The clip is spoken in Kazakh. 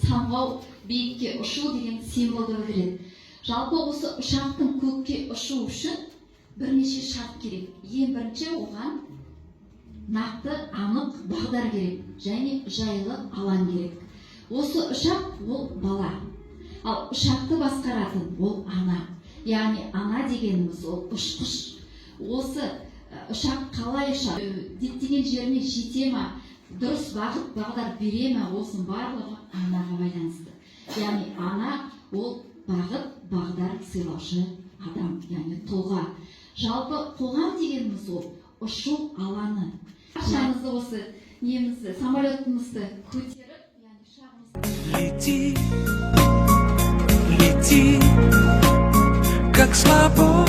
самғау биікке ұшу деген символды білдіреді. Жалпы осы ұшақтың көкке ұшу үшін бірнеше шарт керек. Ең бірінші оған нақты анық бағдар керек және жайлы алаң керек. Осы ұшақ ол бала, ал ұшақты басқаратын ол ана. Яғни ана дегеніміз ол ұшқыш. Осы ұшақ қалай ұшады, діттеген жеріне жете ме, дұрыс бағыт бағдар бере ме, осының барлығы анаға байланысты. Яғни ана ол бағыт бағдар сыйлаушы адам, яғни тұлға. Жалпы қоғам дегеніміз ол ұшу алаңы. Ақшаңызды осы немізді, самолетімізді көтеріп, Лети, лети, как слабо